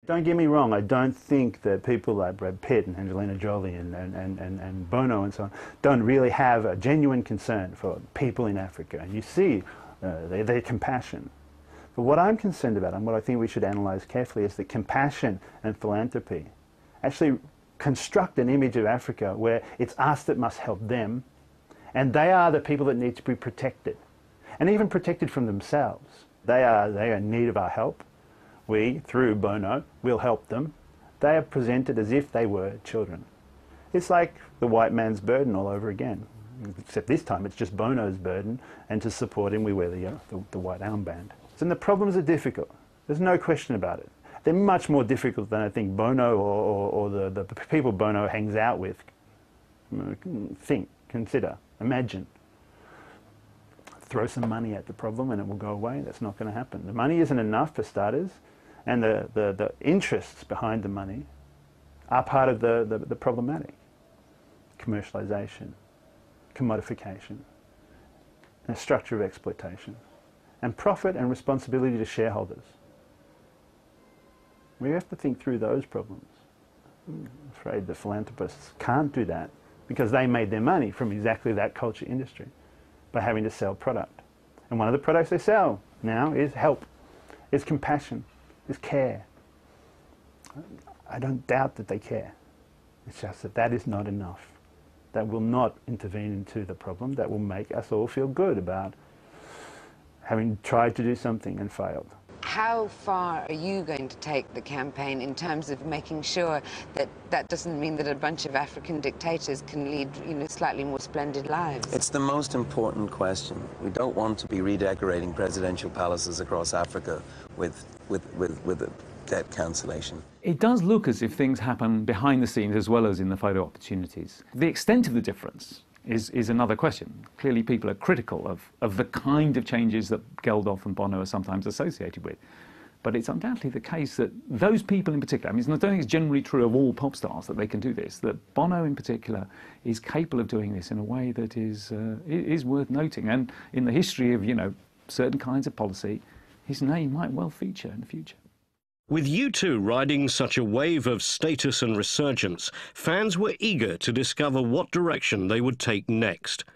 Don't get me wrong, I don't think that people like Brad Pitt and Angelina Jolie and Bono and so on don't really have a genuine concern for people in Africa. And you see their compassion. But what I'm concerned about, and what I think we should analyse carefully, is that compassion and philanthropy actually construct an image of Africa where it's us that must help them, and they are the people that need to be protected, and even protected from themselves. They are in need of our help. We, through Bono, will help them. They are presented as if they were children. It's like the white man's burden all over again, except this time it's just Bono's burden, and to support him we wear the white armband. And the problems are difficult. There's no question about it. They're much more difficult than I think Bono or the people Bono hangs out with think, consider, imagine. Throw some money at the problem and it will go away. That's not going to happen. The money isn't enough for starters, and the interests behind the money are part of the problematic. Commercialisation, commodification, and a structure of exploitation, and profit and responsibility to shareholders. We have to think through those problems. I'm afraid the philanthropists can't do that because they made their money from exactly that culture industry by having to sell product. And one of the products they sell now is help, is compassion, is care. I don't doubt that they care. It's just that that is not enough. That will not intervene into the problem. That will make us all feel good about having tried to do something and failed. How far are you going to take the campaign in terms of making sure that that doesn't mean that a bunch of African dictators can lead, slightly more splendid lives? It's the most important question. We don't want to be redecorating presidential palaces across Africa with a debt cancellation. It does look as if things happen behind the scenes as well as in the photo opportunities. The extent of the difference is another question. Clearly people are critical of the kind of changes that Geldof and Bono are sometimes associated with. But it's undoubtedly the case that those people in particular, I don't think it's generally true of all pop stars that they can do this, that Bono in particular is capable of doing this in a way that is worth noting. And in the history of, certain kinds of policy, his name might well feature in the future. With U2 riding such a wave of status and resurgence, fans were eager to discover what direction they would take next.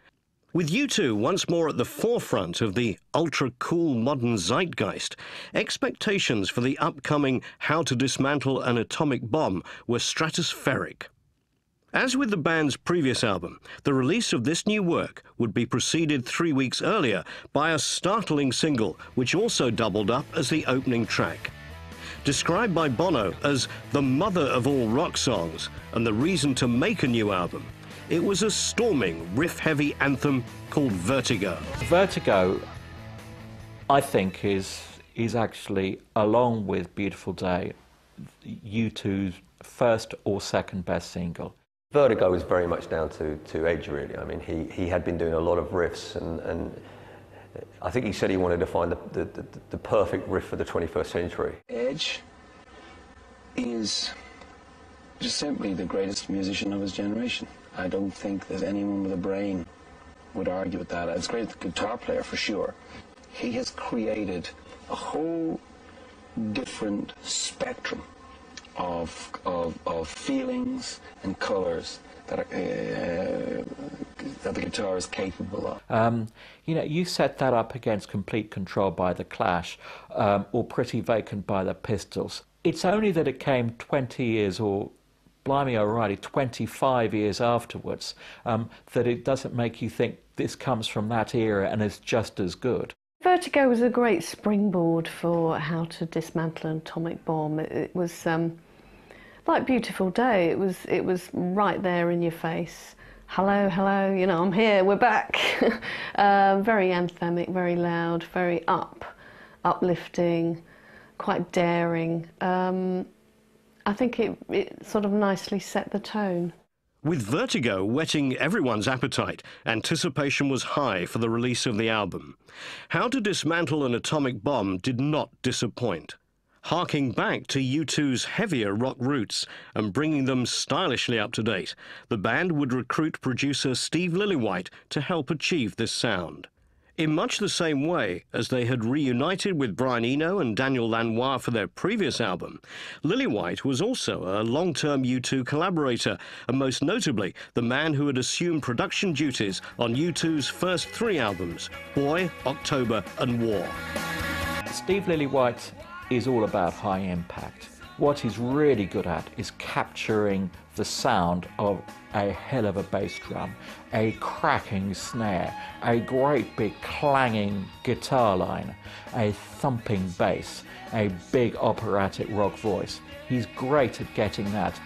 With U2 once more at the forefront of the ultra-cool modern zeitgeist, expectations for the upcoming How to Dismantle an Atomic Bomb were stratospheric. As with the band's previous album, the release of this new work would be preceded 3 weeks earlier by a startling single, which also doubled up as the opening track. Described by Bono as the mother of all rock songs and the reason to make a new album, it was a storming, riff-heavy anthem called Vertigo. Vertigo, I think, is actually, along with Beautiful Day, U2's first or second best single. Vertigo is very much down to Edge, really. I mean, he had been doing a lot of riffs, and I think he said he wanted to find the perfect riff for the 21st century. Edge is just simply the greatest musician of his generation. I don't think that anyone with a brain would argue with that. As great as a guitar player, for sure. He has created a whole different spectrum of feelings and colours that the guitar is capable of. You set that up against Complete Control by The Clash, or Pretty Vacant by the Pistols. It's only that it came 20 years, or blimey O'Reilly, 25 years afterwards, that it doesn't make you think this comes from that era and is just as good. Vertigo was a great springboard for How to Dismantle an Atomic Bomb. It was like Beautiful Day. It was right there in your face. Hello, hello, I'm here, we're back. Very anthemic, very loud, very uplifting, quite daring. I think it sort of nicely set the tone. With Vertigo whetting everyone's appetite, anticipation was high for the release of the album. How to Dismantle an Atomic Bomb did not disappoint. Harking back to U2's heavier rock roots and bringing them stylishly up to date, the band would recruit producer Steve Lillywhite to help achieve this sound. In much the same way as they had reunited with Brian Eno and Daniel Lanois for their previous album, Lillywhite was also a long-term U2 collaborator, and most notably, the man who had assumed production duties on U2's first 3 albums, Boy, October and War. Steve Lillywhite is all about high impact. What he's really good at is capturing the sound of a hell of a bass drum, a cracking snare, a great big clanging guitar line, a thumping bass, a big operatic rock voice. He's great at getting that.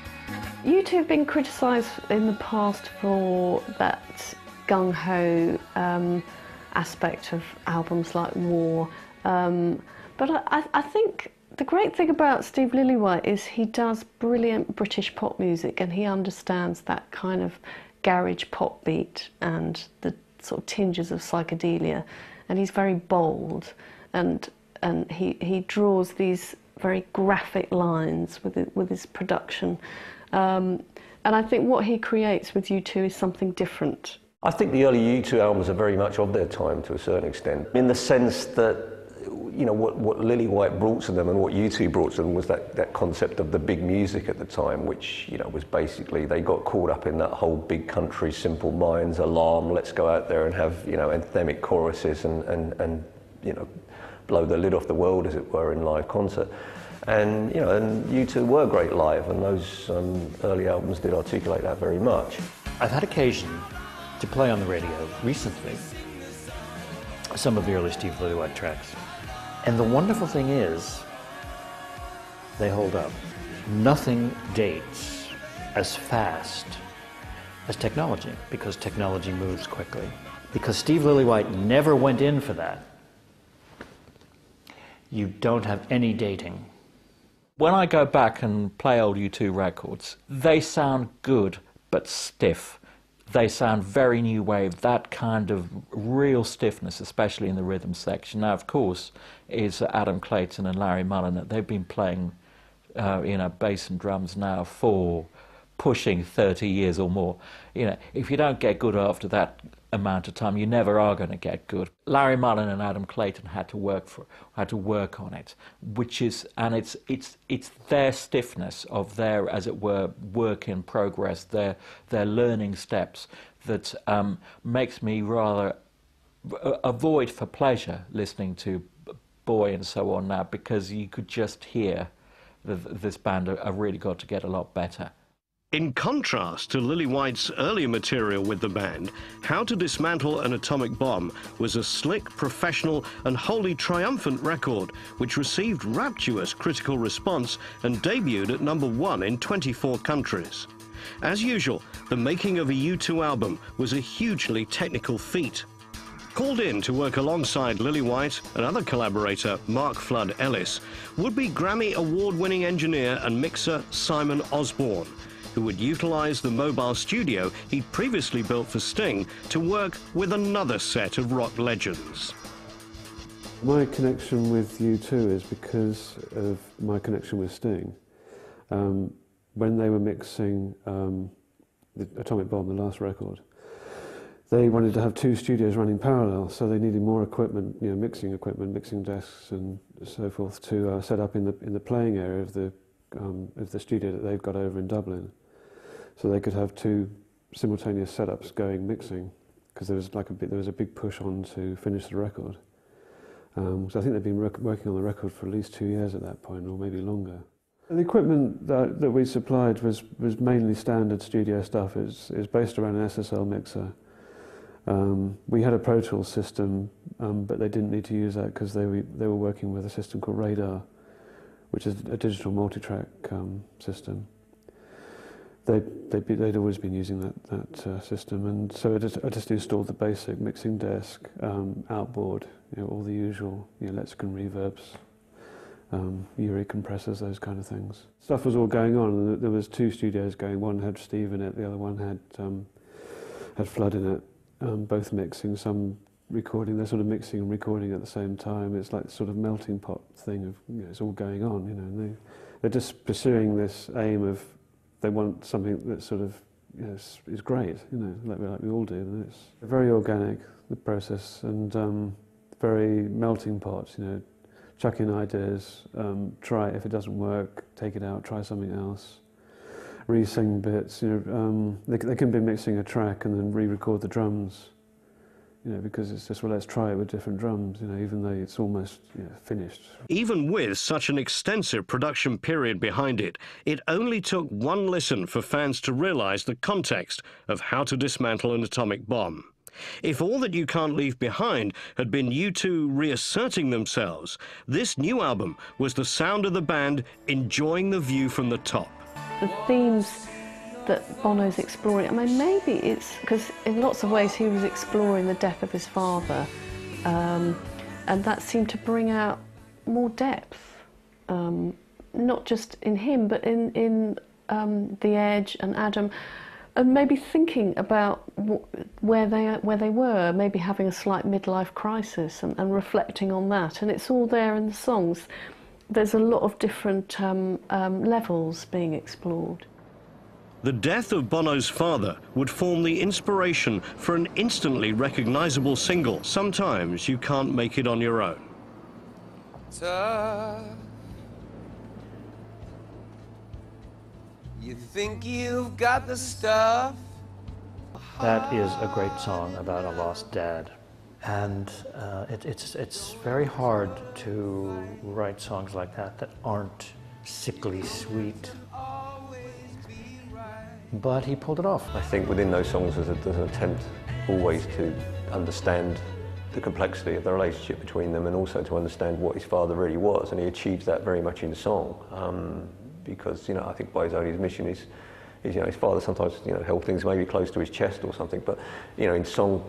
U2 have been criticised in the past for that gung-ho aspect of albums like War, but I think the great thing about Steve Lillywhite is he does brilliant British pop music, and he understands that kind of garage pop beat and the sort of tinges of psychedelia, and he's very bold, and he draws these very graphic lines with his production, and I think what he creates with U2 is something different. I think the early U2 albums are very much of their time to a certain extent, in the sense that, you know, what Lillywhite brought to them and what U2 brought to them was that concept of the big music at the time, which, you know, was basically, they got caught up in that whole big country, Simple Minds, Alarm, let's go out there and have, you know, anthemic choruses and you know, blow the lid off the world, as it were, in live concert. And, you know, and U2 were great live, and those early albums did articulate that very much. I've had occasion to play on the radio recently some of the early Steve Lillywhite tracks. And the wonderful thing is, they hold up. Nothing dates as fast as technology, because technology moves quickly. Because Steve Lillywhite never went in for that. You don't have any dating. When I go back and play old U2 records, they sound good, but stiff. They sound very new wave, that kind of real stiffness, especially in the rhythm section. Now, of course, is Adam Clayton and Larry Mullen. They've been playing, you know, bass and drums now for pushing 30 years or more. You know, if you don't get good after that amount of time, you never are going to get good. Larry Mullen and Adam Clayton had to work on it, which is, and it's their stiffness of their, as it were, work in progress, their learning steps that makes me rather avoid for pleasure listening to Boy and so on now, because you could just hear that this band have really got to get a lot better. In contrast to Lillywhite's earlier material with the band, How to Dismantle an Atomic Bomb was a slick, professional and wholly triumphant record, which received rapturous critical response and debuted at #1 in 24 countries. As usual, the making of a U2 album was a hugely technical feat. Called in to work alongside Lillywhite and other collaborator Mark Flood Ellis, would-be Grammy award-winning engineer and mixer Simon Osborne, who would utilize the mobile studio he'd previously built for Sting to work with another set of rock legends. My connection with U2 is because of my connection with Sting. When they were mixing the Atomic Bomb, the last record, they wanted to have 2 studios running parallel, so they needed more equipment, you know, mixing equipment, mixing desks and so forth, to set up in the playing area of the studio that they've got over in Dublin. So they could have 2 simultaneous setups going mixing, because there was a big push on to finish the record. So I think they've been working on the record for at least 2 years at that point, or maybe longer. The equipment that we supplied was mainly standard studio stuff. It's based around an SSL mixer. We had a Pro Tools system, but they didn't need to use that because they were working with a system called Radar, which is a digital multi-track system. They'd always been using that system, and so I just installed the basic mixing desk, outboard, you know, all the usual, you know, Lexicon reverbs, Uri compressors, those kind of things. Stuff was all going on, and there was 2 studios going. One had Steve in it, the other one had Flood in it. Both mixing, some recording. They're sort of mixing and recording at the same time. It's like sort of melting pot thing of, you know, it's all going on, you know. And they're just pursuing this aim of, they want something that's sort of you know, is great, you know, like we all do. And it's very organic, the process, and very melting pot, you know, chuck in ideas, try it. If it doesn't work, take it out, try something else, re-sing bits, you know. They can be mixing a track and then re-record the drums, you know, because it's just, well, let's try it with different drums, you know, even though it's almost, you know, finished. Even with such an extensive production period behind it, it only took one listen for fans to realize the context of How to Dismantle an Atomic Bomb. If All That You Can't Leave Behind had been U2 reasserting themselves, this new album was the sound of the band enjoying the view from the top. The themes that Bono's exploring, I mean, maybe it's because in lots of ways he was exploring the death of his father, and that seemed to bring out more depth, not just in him, but in The Edge and Adam, and maybe thinking about where they were, maybe having a slight midlife crisis and reflecting on that. And it's all there in the songs. There's a lot of different levels being explored. The death of Bono's father would form the inspiration for an instantly recognizable single, Sometimes You Can't Make It On Your Own. You think you've got the stuff? That is a great song about a lost dad. And it's very hard to write songs like that aren't sickly sweet. But he pulled it off. I think within those songs there's an attempt always to understand the complexity of the relationship between them and also to understand what his father really was, and he achieves that very much in song. Because, you know, I think by his own admission is you know, his father sometimes, you know, held things maybe close to his chest or something, but, you know, in song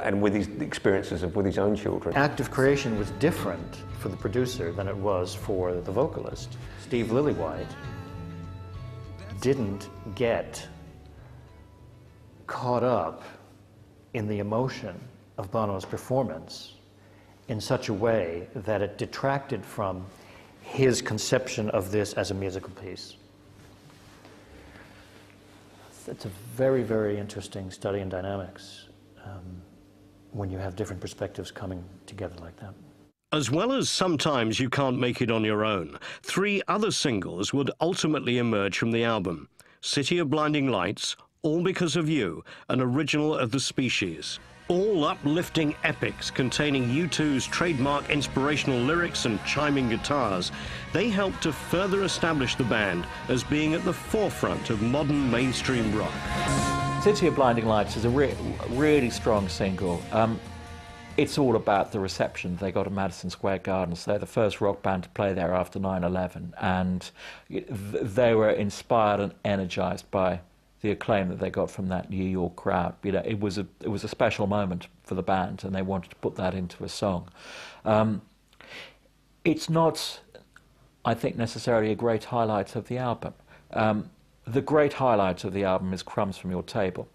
and with his experiences with his own children. Active creation was different for the producer than it was for the vocalist. Steve Lillywhite didn't get caught up in the emotion of Bono's performance in such a way that it detracted from his conception of this as a musical piece. It's a very, very interesting study in dynamics when you have different perspectives coming together like that. As well as Sometimes You Can't Make It On Your Own, 3 other singles would ultimately emerge from the album: City of Blinding Lights, All Because of You, and Original of the Species. All uplifting epics containing U2's trademark inspirational lyrics and chiming guitars, they helped to further establish the band as being at the forefront of modern mainstream rock. City of Blinding Lights is a really strong single. It's all about the reception they got at Madison Square Garden. So they're the first rock band to play there after 9/11, and they were inspired and energized by the acclaim that they got from that New York crowd. You know, it was a special moment for the band, and they wanted to put that into a song. It's not, I think, necessarily a great highlight of the album. The great highlight of the album is Crumbs From Your Table.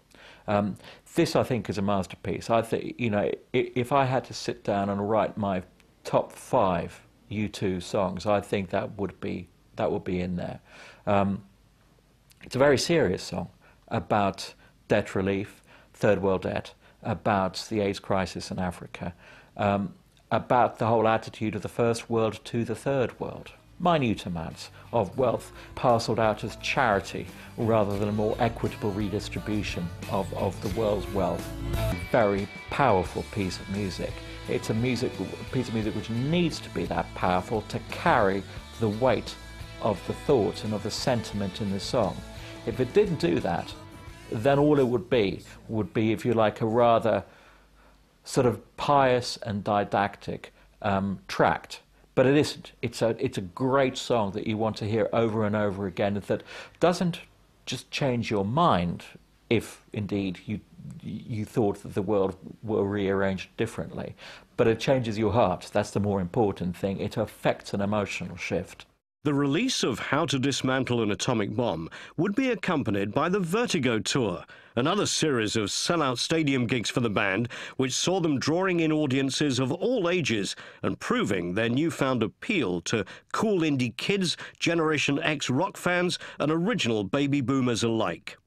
This, I think, is a masterpiece. I think, you know, if I had to sit down and write my top 5 U2 songs, I think that would be in there. It's a very serious song about debt relief, third world debt, about the AIDS crisis in Africa, about the whole attitude of the first world to the third world. Minute amounts of wealth parcelled out as charity rather than a more equitable redistribution of the world's wealth. Very powerful piece of music. It's a piece of music which needs to be that powerful to carry the weight of the thought and of the sentiment in the song. If it didn't do that, then all it would be, if you like, a rather sort of pious and didactic tract. But it isn't. It's a great song that you want to hear over and over again, that doesn't just change your mind if indeed you thought that the world were rearranged differently, but it changes your heart. That's the more important thing. It affects an emotional shift. The release of How to Dismantle an Atomic Bomb would be accompanied by the Vertigo Tour, another series of sellout stadium gigs for the band, which saw them drawing in audiences of all ages and proving their newfound appeal to cool indie kids, Generation X rock fans, and original baby boomers alike.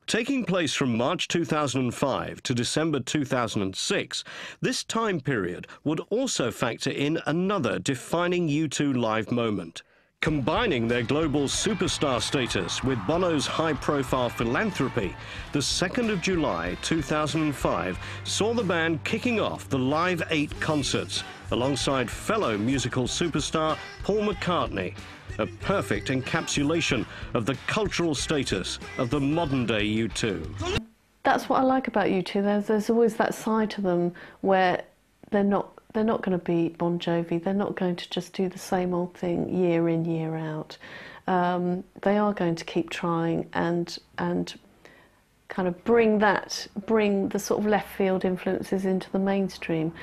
Taking place from March 2005 to December 2006, this time period would also factor in another defining U2 live moment. Combining their global superstar status with Bono's high-profile philanthropy, the 2nd of July 2005 saw the band kicking off the Live 8 concerts alongside fellow musical superstar Paul McCartney, a perfect encapsulation of the cultural status of the modern-day U2. That's what I like about U2. There's always that side to them where they're not going to be Bon Jovi. They're not going to just do the same old thing year in, year out. They are going to keep trying and kind of bring the sort of left field influences into the mainstream.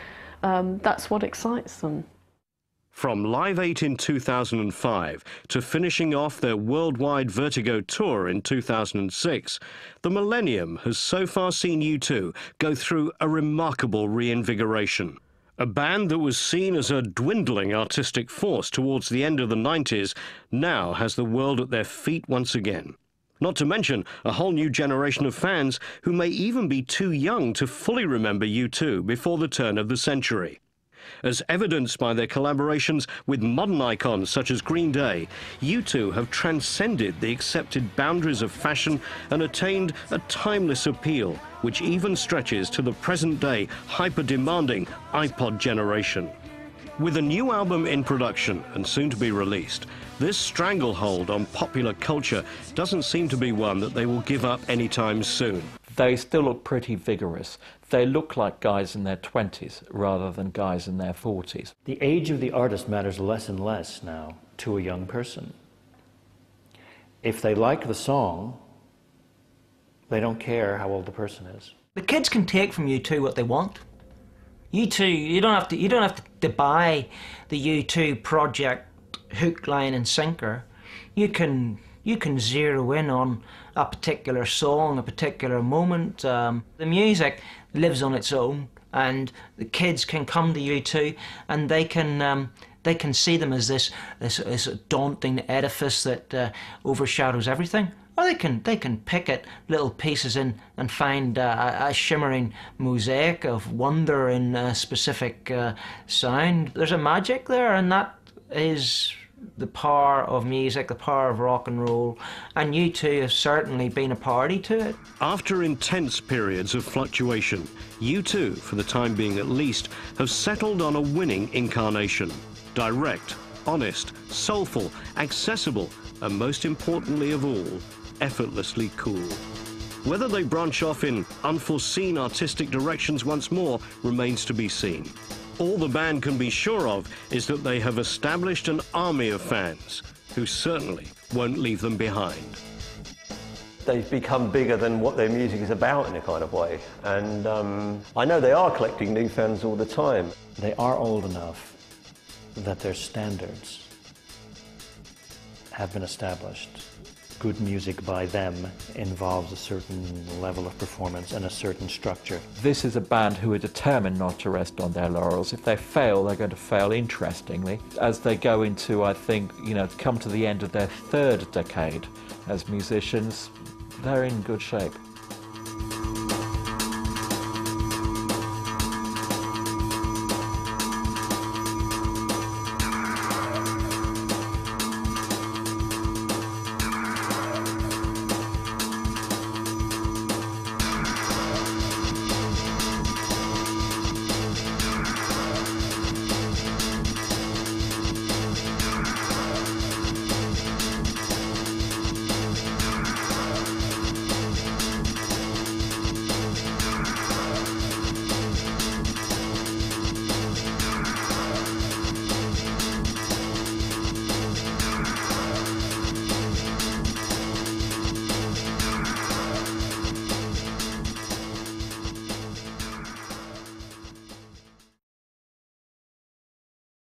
That's what excites them. From Live 8 in 2005 to finishing off their worldwide Vertigo tour in 2006, the Millennium has so far seen U2 go through a remarkable reinvigoration. A band that was seen as a dwindling artistic force towards the end of the 90s now has the world at their feet once again. Not to mention a whole new generation of fans who may even be too young to fully remember U2 before the turn of the century. As evidenced by their collaborations with modern icons such as Green Day, U2 have transcended the accepted boundaries of fashion and attained a timeless appeal, which even stretches to the present-day hyper-demanding iPod generation. With a new album in production and soon to be released, this stranglehold on popular culture doesn't seem to be one that they will give up anytime soon. They still look pretty vigorous. They look like guys in their 20s rather than guys in their 40s. The age of the artist matters less and less now to a young person. If they like the song, they don't care how old the person is. The kids can take from U2 what they want. U2, you don't have to buy the U2 project hook, line and sinker. You can zero in on a particular song, a particular moment. The music lives on its own, and the kids can come to U2 and they can see them as this daunting edifice that overshadows everything. Or they can pick at little pieces and find a shimmering mosaic of wonder in a specific sound. There's a magic there, and that is the power of music, the power of rock and roll, and U2 has certainly been a party to it. After intense periods of fluctuation, U2, for the time being at least, have settled on a winning incarnation. Direct, honest, soulful, accessible, and most importantly of all, effortlessly cool. Whether they branch off in unforeseen artistic directions once more remains to be seen. All the band can be sure of is that they have established an army of fans who certainly won't leave them behind. They've become bigger than what their music is about in a kind of way. And I know they are collecting new fans all the time. They are old enough that their standards have been established. Good music by them involves a certain level of performance and a certain structure. This is a band who are determined not to rest on their laurels. If they fail, they're going to fail interestingly. As they go into, I think, come to the end of their third decade as musicians, they're in good shape.